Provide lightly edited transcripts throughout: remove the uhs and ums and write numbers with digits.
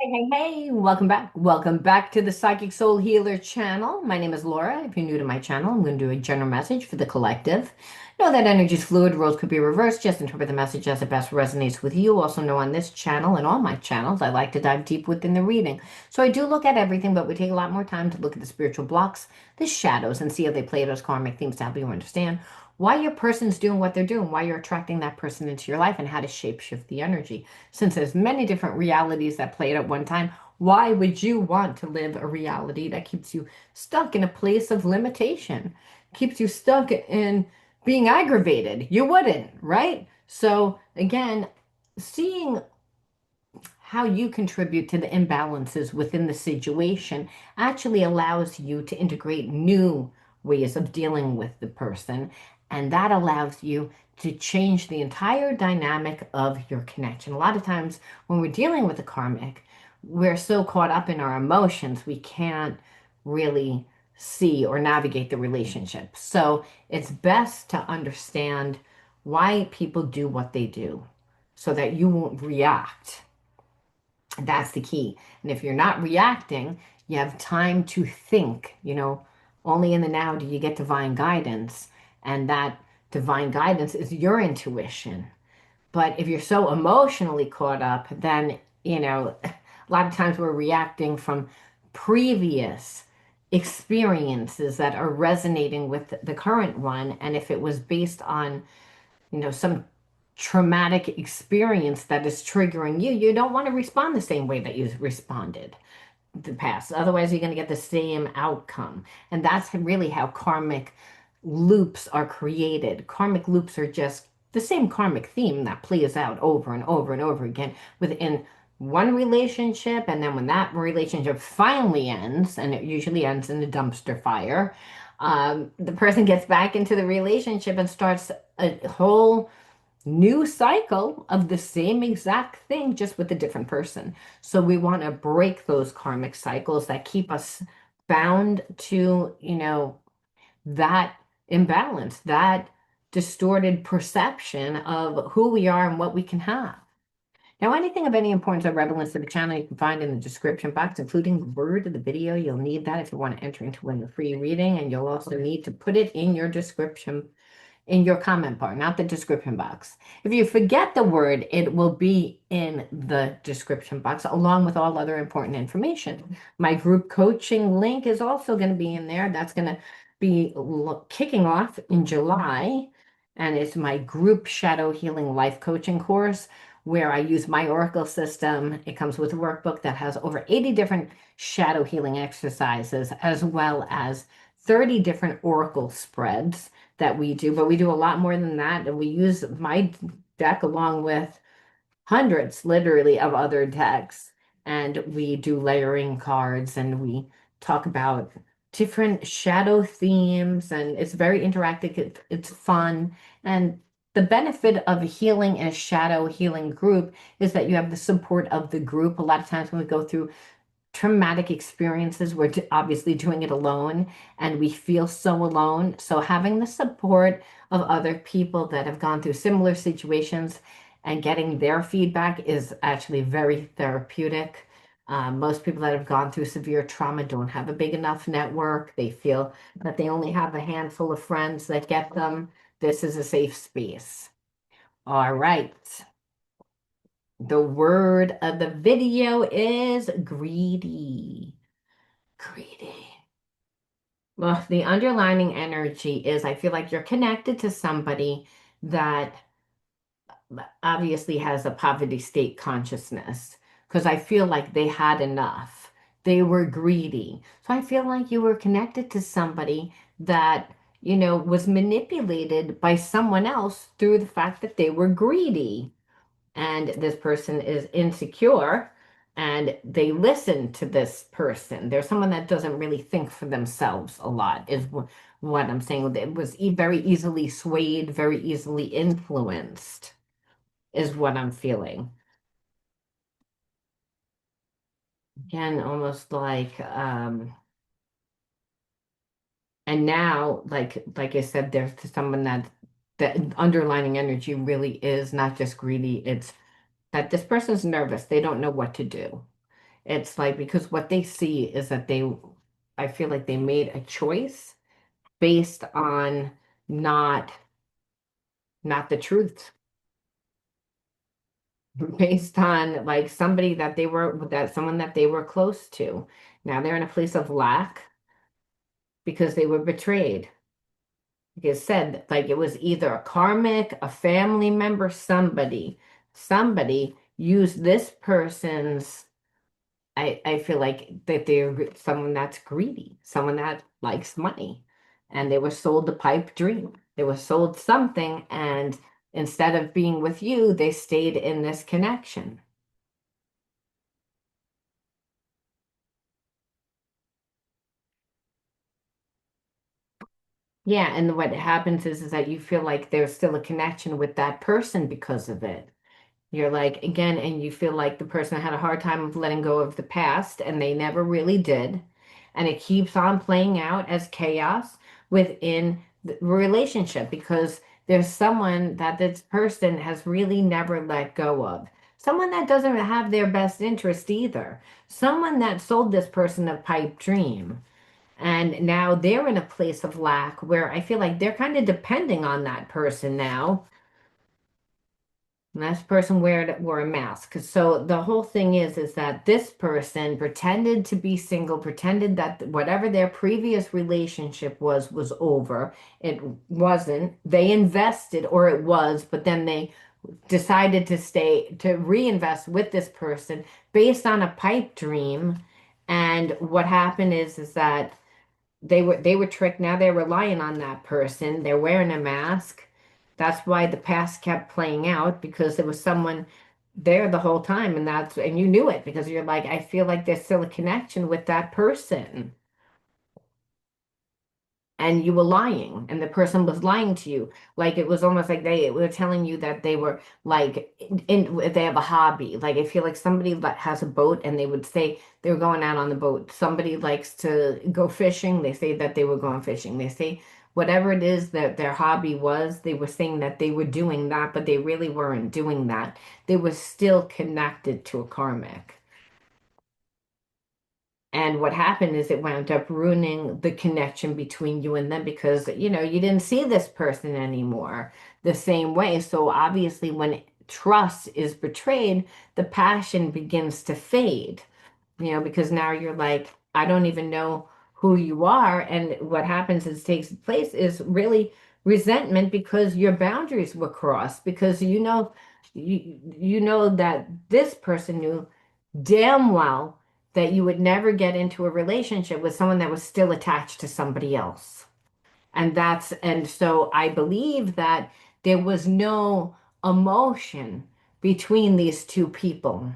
Hey, hey, hey, welcome back. Welcome back to the Psychic Soul Healer channel. My name is Laura. If you're new to my channel, I'm going to do a general message for the collective. Know that energy is fluid, roles could be reversed. Just interpret the message as it best resonates with you. Also know on this channel and all my channels, I like to dive deep within the reading. So I do look at everything, but we take a lot more time to look at the spiritual blocks, the shadows, and see how they play those karmic themes to help you understand why your person's doing what they're doing, why you're attracting that person into your life, and how to shapeshift the energy. Since there's many different realities that play it at one time, why would you want to live a reality that keeps you stuck in a place of limitation, keeps you stuck in being aggravated? You wouldn't, right? So again, seeing how you contribute to the imbalances within the situation actually allows you to integrate new ways of dealing with the person. And that allows you to change the entire dynamic of your connection. A lot of times when we're dealing with a karmic, we're so caught up in our emotions, we can't really see or navigate the relationship. So it's best to understand why people do what they do so that you won't react. That's the key. And if you're not reacting, you have time to think. Only in the now do you get divine guidance. And that divine guidance is your intuition. But if you're so emotionally caught up, then, a lot of times we're reacting from previous experiences that are resonating with the current one. And if it was based on some traumatic experience that is triggering you, you don't want to respond the same way that you responded the past. Otherwise, you're going to get the same outcome. And that's really how karmic loops are created. Karmic loops are just the same karmic theme that plays out over and over and over again within one relationship. And then when that relationship finally ends, and it usually ends in a dumpster fire, the person gets back into the relationship and starts a whole new cycle of the same exact thing, just with a different person. So we want to break those karmic cycles that keep us bound to, that imbalance, that distorted perception of who we are and what we can have. Now, anything of any importance or relevance to the channel you can find in the description box, including the word of the video. You'll need that if you want to enter into win the free reading, and you'll also need to put it in your description in your comment bar, not the description box. If you forget the word, it will be in the description box along with all other important information. My group coaching link is also going to be in there. That's going to be kicking off in July. And it's my group shadow healing life coaching course where I use my Oracle system. It comes with a workbook that has over 80 different shadow healing exercises, as well as 30 different Oracle spreads that we do, but we do a lot more than that. And we use my deck along with hundreds, literally, of other decks. And we do layering cards and we talk about different shadow themes. And it's very interactive, it's fun. And the benefit of healing in a shadow healing group is that you have the support of the group. A lot of times when we go through traumatic experiences, we're obviously doing it alone and we feel so alone. So having the support of other people that have gone through similar situations and getting their feedback is actually very therapeutic. Most people that have gone through severe trauma don't have a big enough network. They feel that they only have a handful of friends that get them. This is a safe space. All right. The word of the video is greedy. Greedy. Well, the underlining energy is I feel like you're connected to somebody that obviously has a poverty state consciousness because I feel like they had enough. They were greedy. So I feel like you were connected to somebody that, was manipulated by someone else through the fact that they were greedy, and this person is insecure and they listen to this person. There's someone that doesn't really think for themselves a lot, is what I'm saying. It was very easily swayed, very easily influenced, is what I'm feeling. Again, almost like, and now, like I said, there's someone that the underlining energy really is not just greedy, it's that this person's nervous. They don't know what to do. It's like because what they see is that I feel like they made a choice based on not not the truth, based on like somebody that someone that they were close to. Now they're in a place of lack because they were betrayed. Like I said, like it was either a karmic, a family member, somebody used this person's. I feel like that they're someone that's greedy, someone that likes money, and they were sold the pipe dream. They were sold something, and instead of being with you, they stayed in this connection. Yeah, and what happens is that you feel like there's still a connection with that person because of it. You're like, again, and you feel like the person had a hard time of letting go of the past, and they never really did. And it keeps on playing out as chaos within the relationship because there's someone that this person has really never let go of. Someone that doesn't have their best interest either. Someone that sold this person a pipe dream. And now they're in a place of lack where I feel like they're kind of depending on that person now, and this person wore a mask. So the whole thing is that this person pretended to be single, pretended that whatever their previous relationship was over. It wasn't. They invested, or it was, but then they decided to reinvest with this person based on a pipe dream. And what happened is that they were tricked. Now they're relying on that person. They're wearing a mask. That's why the past kept playing out because there was someone there the whole time, and you knew it because you're like, I feel like there's still a connection with that person, and you were lying, and the person was lying to you. Like it was almost like they were telling you that they were like they have a hobby. Like I feel like somebody that has a boat, and they would say they were going out on the boat. Somebody likes to go fishing. They say that they were going fishing. They say whatever it is that their hobby was, they were saying that they were doing that, but they really weren't doing that. They were still connected to a karmic. And what happened is it wound up ruining the connection between you and them because, you didn't see this person anymore the same way. So obviously, when trust is betrayed, the passion begins to fade, because now you're like, I don't even know who you are. And what happens is takes place is really resentment because your boundaries were crossed because you know that this person knew damn well that you would never get into a relationship with someone that was still attached to somebody else. And so I believe that there was no emotion between these two people.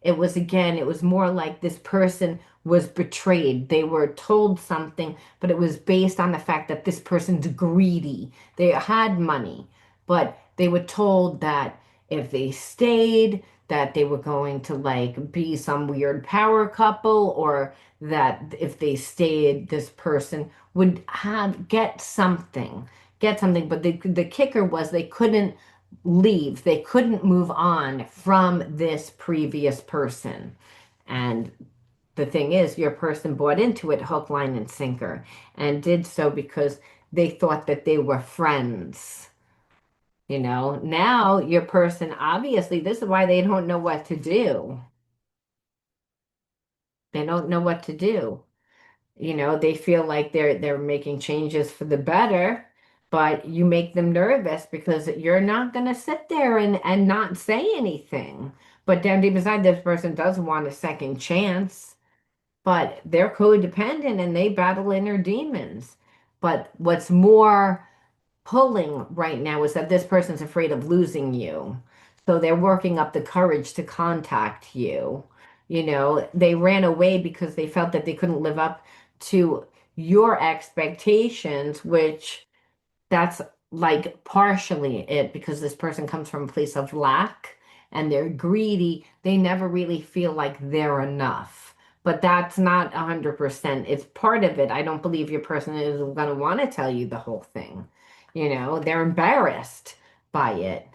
It was more like this person was betrayed. They were told something, but it was based on the fact that this person's greedy. They had money, but they were told that if they stayed, that they were going to like be some weird power couple, or that if they stayed, this person would have get something. But the kicker was they couldn't leave. They couldn't move on from this previous person. And the thing is, your person bought into it hook, line, and sinker, and did so because they thought that they were friends. Now your person, obviously, this is why they don't know what to do. They don't know what to do. They feel like they're making changes for the better, but you make them nervous because you're not going to sit there and not say anything. But down deep inside, this person does want a second chance, but they're codependent and they battle inner demons. But what's more pulling right now is that this person's afraid of losing you. So they're working up the courage to contact you. They ran away because they felt that they couldn't live up to your expectations, which that's like partially it because this person comes from a place of lack and they're greedy. They never really feel like they're enough. But that's not 100%. It's part of it. I don't believe your person is going to want to tell you the whole thing. They're embarrassed by it.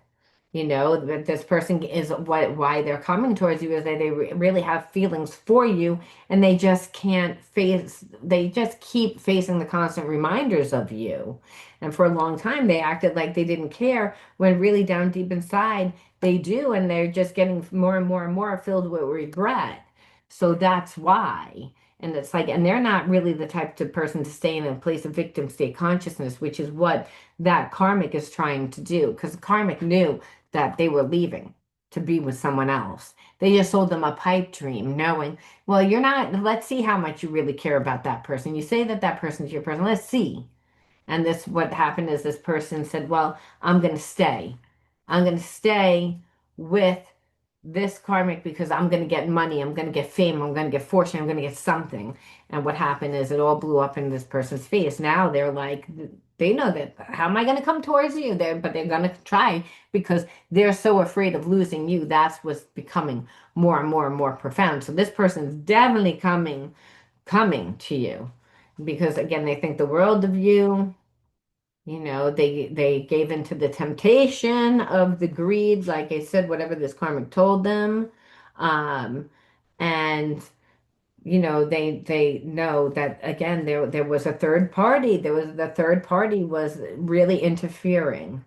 That this person is why they're coming towards you is that they really have feelings for you, and they just can't face, they just keep facing the constant reminders of you. And for a long time, they acted like they didn't care when really down deep inside, they do, and they're just getting more and more and more filled with regret. So that's why. And it's like, and they're not really the type of person to stay in a place of victim state consciousness, which is what that karmic is trying to do. Because karmic knew that they were leaving to be with someone else. They just sold them a pipe dream, knowing, well, you're not, let's see how much you really care about that person. You say that that person's your person. Let's see. And this, what happened is this person said, well, I'm going to stay. I'm going to stay with this karmic because I'm going to get money. I'm going to get fame. I'm going to get fortune. I'm going to get something. And what happened is it all blew up in this person's face. Now they're like, they know that, how am I going to come towards you there? But they're going to try because they're so afraid of losing you. That's what's becoming more and more and more profound. So this person's definitely coming to you because again they think the world of you. They gave into the temptation of the greed, like I said, whatever this karmic told them. um and they know that again there was a third party. There was the third party was really interfering,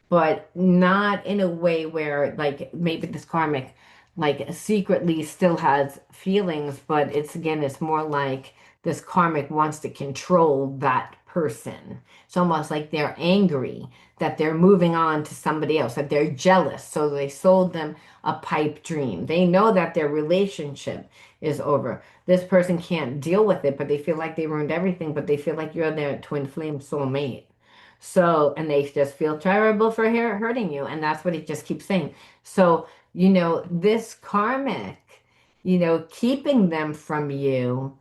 but not in a way where like maybe this karmic like secretly still has feelings, but it's more like this karmic wants to control that person. It's almost like they're angry that they're moving on to somebody else, that they're jealous, so they sold them a pipe dream. They know that their relationship is over. This person can't deal with it, but they feel like they ruined everything, but they feel like you're their twin flame soulmate. So, and they just feel terrible for hurting you. And that's what it just keeps saying. So, this karmic, keeping them from you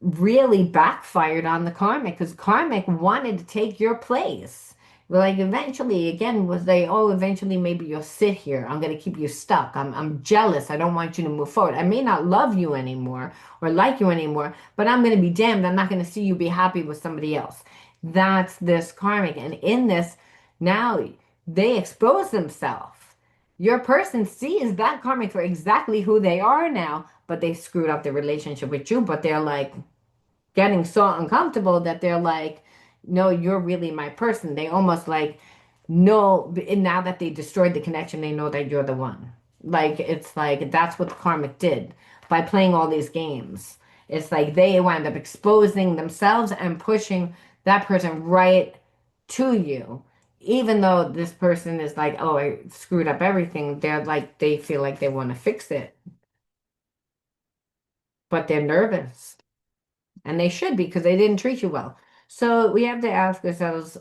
really backfired on the karmic because karmic wanted to take your place. Like eventually, again, was they, oh, eventually maybe you'll sit here. I'm going to keep you stuck. I'm jealous. I don't want you to move forward. I may not love you anymore or like you anymore, but I'm going to be damned. I'm not going to see you be happy with somebody else. That's this karmic. And in this, now they expose themselves. Your person sees that karmic for exactly who they are now, but they screwed up the relationship with you. But they're like, getting so uncomfortable that they're like, no, you're really my person. They almost like know, and now that they destroyed the connection, they know that you're the one. Like, it's like that's what the karmic did by playing all these games. It's like they wound up exposing themselves and pushing that person right to you. Even though this person is like, oh, I screwed up everything, they're like, they feel like they want to fix it, but they're nervous. And they should be because they didn't treat you well. So we have to ask ourselves,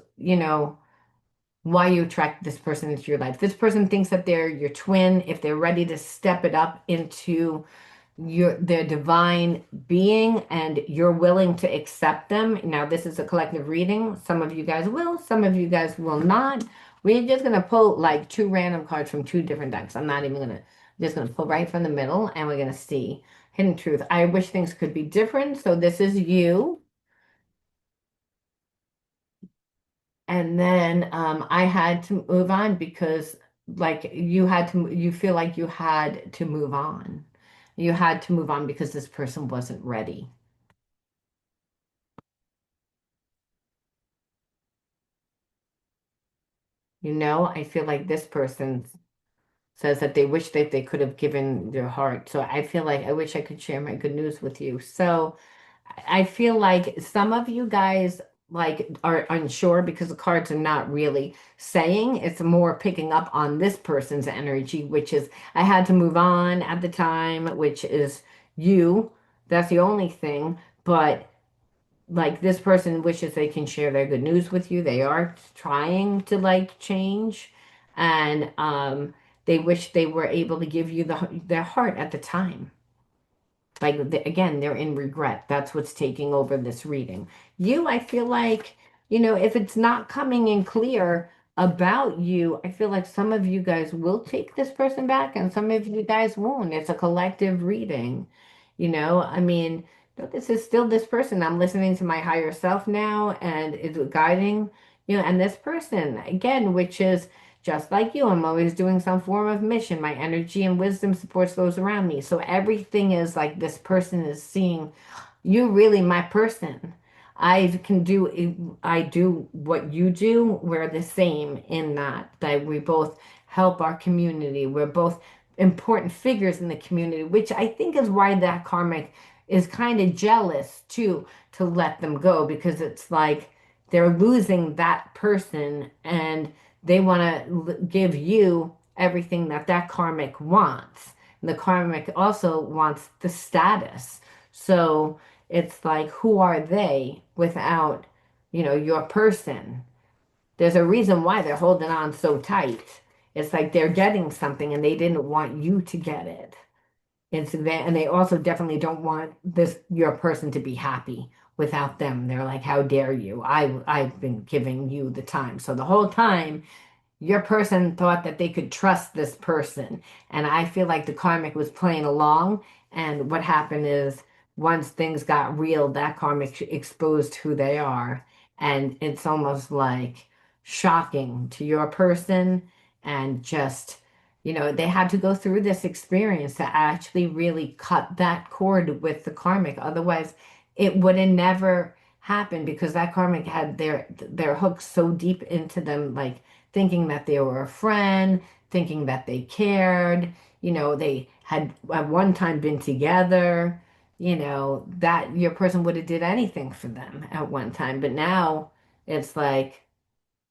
why you attract this person into your life. This person thinks that they're your twin. If they're ready to step it up into their divine being and you're willing to accept them. Now, this is a collective reading. Some of you guys will, some of you guys will not. We're just going to pull like two random cards from two different decks. I'm not even going to, just going to pull right from the middle and we're going to see hidden truth. I wish things could be different. So this is you. And then I had to move on because like you feel like you had to move on. You had to move on because this person wasn't ready. I feel like this person says that they wish that they could have given their heart. So I feel like I wish I could share my good news with you. So I feel like some of you guys like are unsure because the cards are not really saying. It's more picking up on this person's energy, which is I had to move on at the time, which is you. That's the only thing. But like this person wishes they can share their good news with you. They are trying to like change, and they wish they were able to give you their heart at the time. Like again, they're in regret. That's what's taking over this reading. You, I feel like, if it's not coming in clear about you, I feel like some of you guys will take this person back and some of you guys won't. It's a collective reading. I mean, this is still this person. I'm listening to my higher self now and it's guiding, and this person again, which is Just like you, I'm always doing some form of mission. My energy and wisdom supports those around me. So everything is like this person is seeing you really my person. I do what you do. We're the same in that we both help our community. We're both important figures in the community, which I think is why that karmic is kind of jealous too, to let them go, because it's like they're losing that person and they want to give you everything that that karmic wants. And the karmic also wants the status. So it's like, who are they without, your person? There's a reason why they're holding on so tight. It's like they're getting something and they didn't want you to get it. And they also definitely don't want your person to be happy without them. They're like, how dare you? I've been giving you the time. So the whole time your person thought that they could trust this person. And I feel like the karmic was playing along. And what happened is once things got real, that karmic exposed who they are. And it's almost like shocking to your person. And just, they had to go through this experience to actually really cut that cord with the karmic. Otherwise, it would have never happened because that karmic had their hooks so deep into them, like thinking that they were a friend, thinking that they cared, they had at one time been together, that your person would have did anything for them at one time. But now it's like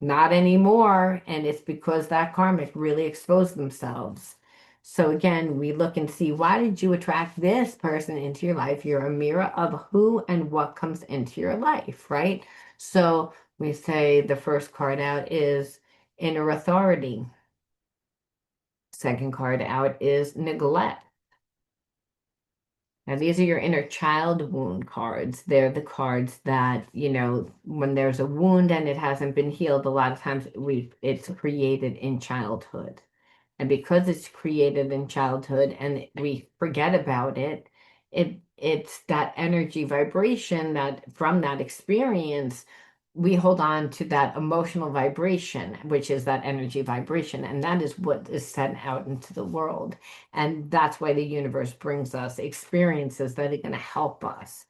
not anymore. And it's because that karmic really exposed themselves. So again, we look and see, why did you attract this person into your life? You're a mirror of who and what comes into your life, right? So we say the first card out is inner authority. Second card out is neglect. Now, these are your inner child wound cards. They're the cards that, when there's a wound and it hasn't been healed, a lot of times it's created in childhood. And because it's created in childhood and we forget about it, it's that energy vibration that from that experience, we hold on to that emotional vibration, which is that energy vibration. And that is what is sent out into the world. And that's why the universe brings us experiences that are going to help us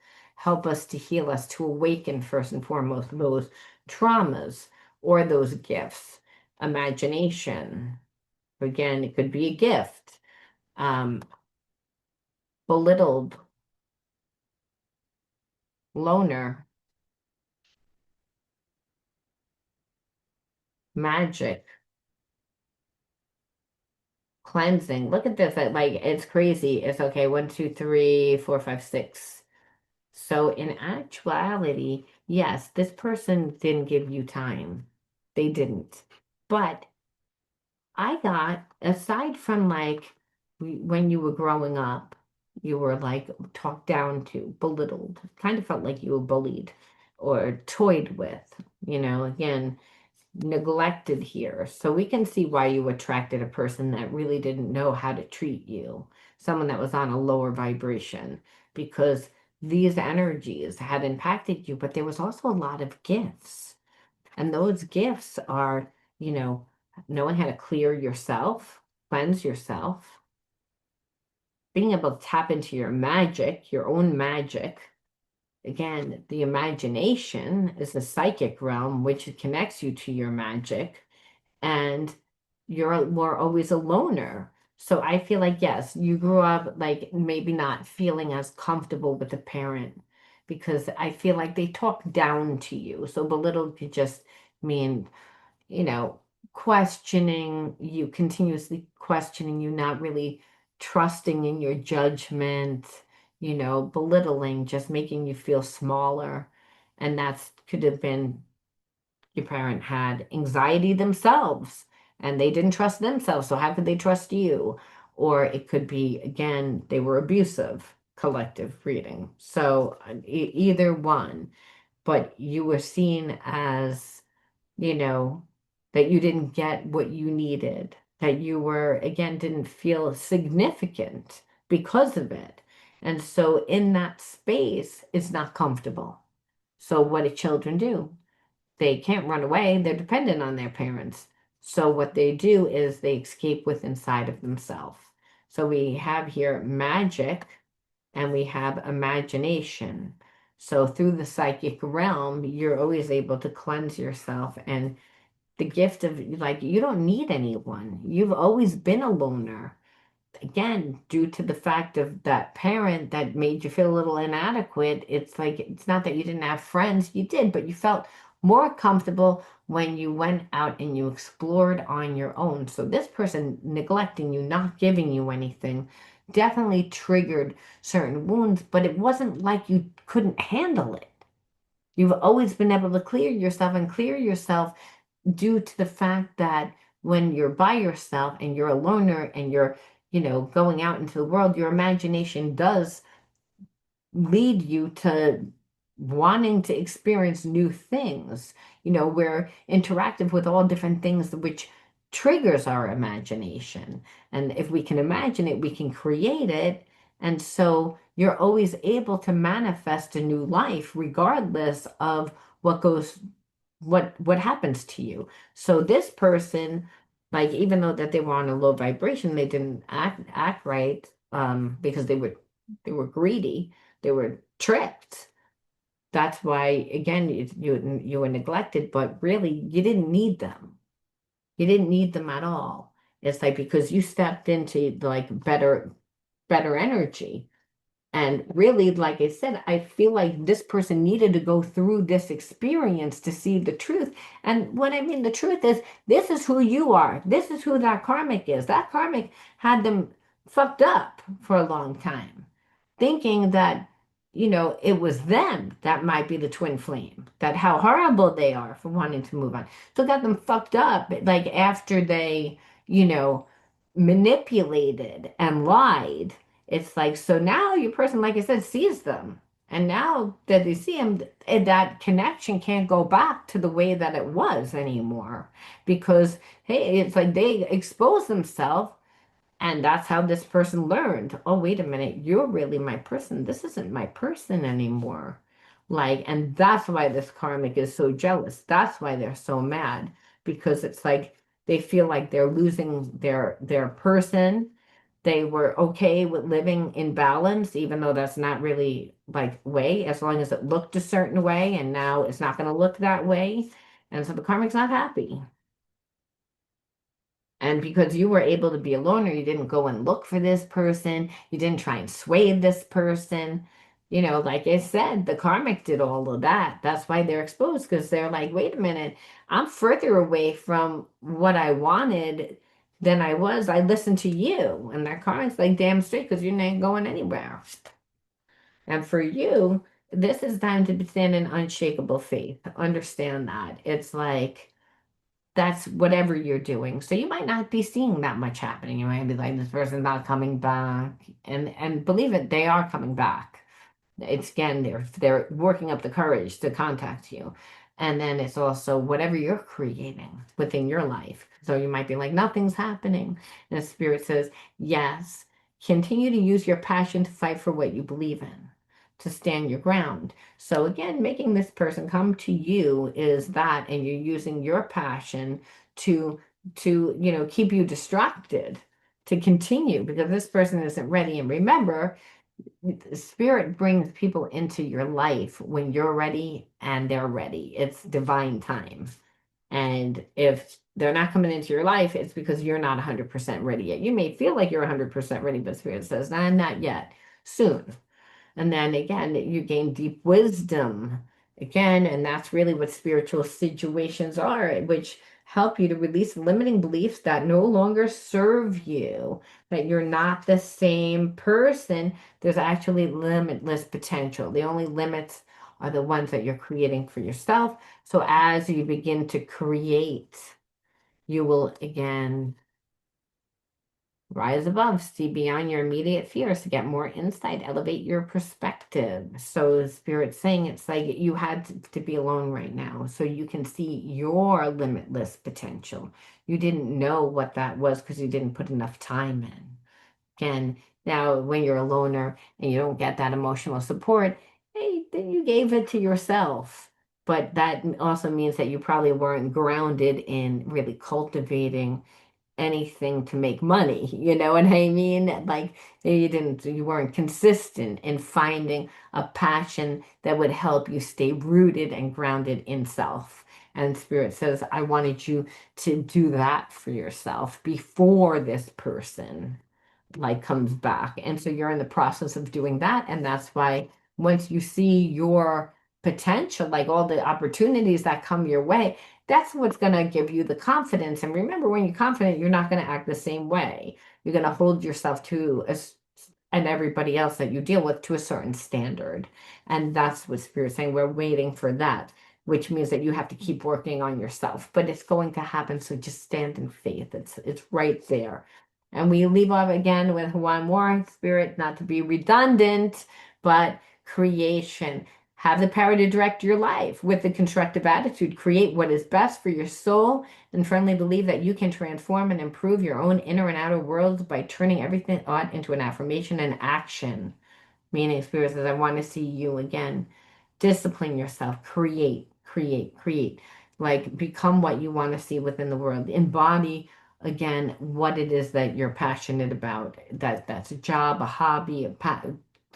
to heal us, to awaken first and foremost those traumas or those gifts, imagination. Again, it could be a gift, um, belittled, loner, magic, cleansing. Look at this. Like, it's crazy. It's okay. One, two, three, four, five, six. So in actuality, yes, this person didn't give you time. They didn't. But I got, aside from like when you were growing up, you were like talked down to, belittled, kind of felt like you were bullied or toyed with, again, neglected here. So we can see why you attracted a person that really didn't know how to treat you, someone that was on a lower vibration, because these energies had impacted you, but there was also a lot of gifts. And those gifts are, you know, knowing how to clear yourself, cleanse yourself, being able to tap into your magic, your own magic. Again, the imagination is the psychic realm, which connects you to your magic, and you're more always a loner. So I feel like, yes, you grew up like maybe not feeling as comfortable with a parent because I feel like they talk down to you. So belittled could just mean, you know, questioning you, continuously questioning you, not really trusting in your judgment, belittling, just making you feel smaller. And that's could have been your parent had anxiety themselves and they didn't trust themselves. So how could they trust you? Or it could be, again, they were abusive, collective reading. So either one, but you were seen as, you know, that you didn't get what you needed, that you were, again, didn't feel significant because of it. And so in that space, it's not comfortable. So what do children do? They can't run away. They're dependent on their parents. So what they do is they escape with inside of themselves. So we have here magic and we have imagination. So through the psychic realm, you're always able to cleanse yourself, and the gift of like you don't need anyone. You've always been a loner. Again, due to the fact of that parent that made you feel a little inadequate, it's like it's not that you didn't have friends, you did, but you felt more comfortable when you went out and you explored on your own. So this person neglecting you, not giving you anything, definitely triggered certain wounds, but it wasn't like you couldn't handle it. You've always been able to clear yourself and clear yourself due to the fact that when you're by yourself and you're a loner and you're, going out into the world, your imagination does lead you to wanting to experience new things. We're interactive with all different things, which triggers our imagination. And if we can imagine it, we can create it. And so you're always able to manifest a new life regardless of what goes what happens to you. So this person, like even though that they were on a low vibration, they didn't act right, because they were greedy, they were tricked. That's why again you were neglected, but really you didn't need them. You didn't need them at all. It's like because you stepped into like better energy. And really, like I said, I feel like this person needed to go through this experience to see the truth. And what I mean, the truth is, this is who you are. This is who that karmic is. That karmic had them fucked up for a long time, thinking that, it was them that might be the twin flame, that how horrible they are for wanting to move on. So it got them fucked up, like after they, you know, manipulated and lied. It's like, so now your person, like I said, sees them. And now that they see them, that connection can't go back to the way that it was anymore. Because, hey, it's like they expose themselves, and that's how this person learned. Oh, wait a minute, you're really my person. This isn't my person anymore. Like, and that's why this karmic is so jealous. That's why they're so mad, because it's like they feel like they're losing their person. They were okay with living in balance, even though that's not really like way, as long as it looked a certain way, and now it's not going to look that way. And so the karmic's not happy. And because you were able to be a loner, you didn't go and look for this person. You didn't try and sway this person. Like I said, the karmic did all of that. That's why they're exposed, because they're like, wait a minute, I'm further away from what I wanted than I was. I listened to you. And their karmic's like, damn straight, because you're not going anywhere. And for you, this is time to stand in unshakable faith. Understand that. It's like, that's whatever you're doing. So you might not be seeing that much happening. You might be like, this person's not coming back. And believe it, they are coming back. It's again, they're working up the courage to contact you. And then it's also whatever you're creating within your life. So you might be like, nothing's happening. And the spirit says, yes, continue to use your passion to fight for what you believe in, to stand your ground. So again, making this person come to you is that, and you're using your passion to keep you distracted, to continue, because this person isn't ready. And remember, spirit brings people into your life when you're ready and they're ready. It's divine time. And if they're not coming into your life, it's because you're not 100% ready yet. You may feel like you're 100% ready, but spirit says, nah, not yet. Soon. And then again, you gain deep wisdom again, and that's really what spiritual situations are, which help you to release limiting beliefs that no longer serve you, that you're not the same person. There's actually limitless potential. The only limits are the ones that you're creating for yourself. So as you begin to create, you will again rise above, see beyond your immediate fears to get more insight, elevate your perspective. So the spirit's saying it's like you had to be alone right now so you can see your limitless potential. You didn't know what that was because you didn't put enough time in. Again, now when you're a loner and you don't get that emotional support, hey, then you gave it to yourself. but that also means that you probably weren't grounded in really cultivating anything to make money. You know what I mean? Like you weren't consistent in finding a passion that would help you stay rooted and grounded in self. And Spirit says, I wanted you to do that for yourself before this person like comes back. And so you're in the process of doing that. And that's why once you see your potential, like all the opportunities that come your way, that's what's going to give you the confidence. And remember, when you're confident, you're not going to act the same way. You're going to hold yourself to and everybody else that you deal with to a certain standard. And that's what Spirit's saying. We're waiting for that, which means that you have to keep working on yourself. But it's going to happen. So just stand in faith. It's right there. And we leave off again with one more Spirit, not to be redundant, but creation. Have the power to direct your life with the constructive attitude. Create what is best for your soul and firmly believe that you can transform and improve your own inner and outer worlds by turning everything thought into an affirmation and action. Meaning, Spirit says, I want to see you again. Discipline yourself. Create, create, create. Like, become what you want to see within the world. Embody, again, what it is that you're passionate about. That's a job, a hobby,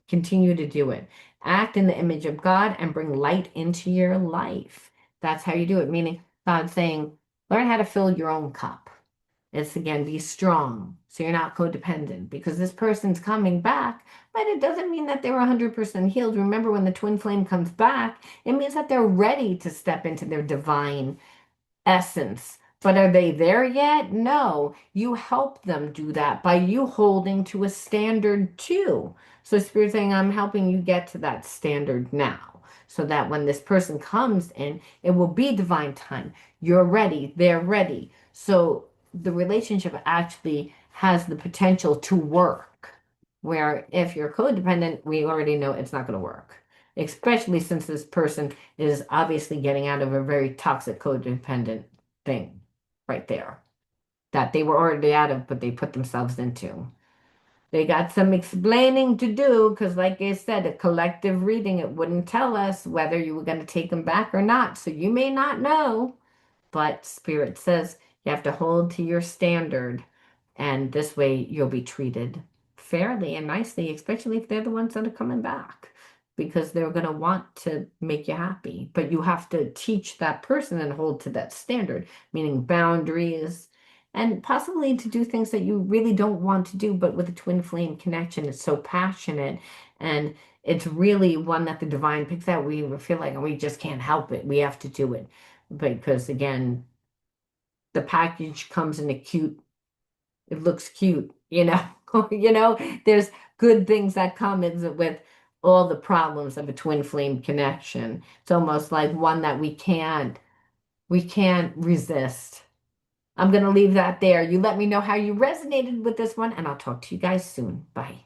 continue to do it. Act in the image of God and bring light into your life. That's how you do it. Meaning, God saying, learn how to fill your own cup. It's again, be strong so you're not codependent because this person's coming back, but it doesn't mean that they're 100% healed. Remember, when the twin flame comes back, it means that they're ready to step into their divine essence. But are they there yet? No. You help them do that by you holding to a standard too. So Spirit saying, I'm helping you get to that standard now. So that when this person comes in, it will be divine time. You're ready. They're ready. So the relationship actually has the potential to work. Where if you're codependent, we already know it's not going to work. Especially since this person is obviously getting out of a very toxic codependent thing right there that they were already out of, but they put themselves into. They got some explaining to do because, like I said, a collective reading, it wouldn't tell us whether you were going to take them back or not. So you may not know, but Spirit says you have to hold to your standard, and this way you'll be treated fairly and nicely, especially if they're the ones that are coming back, because they're going to want to make you happy. But you have to teach that person and hold to that standard, meaning boundaries, and possibly to do things that you really don't want to do. But with a twin flame connection, it's so passionate and it's really one that the divine picks out. We feel like we just can't help it. We have to do it because again, the package comes in a cute, it looks cute, you know, there's good things that come with all the problems of a twin flame connection. It's almost like one that we can't resist. I'm going to leave that there. You let me know how you resonated with this one, and I'll talk to you guys soon. Bye.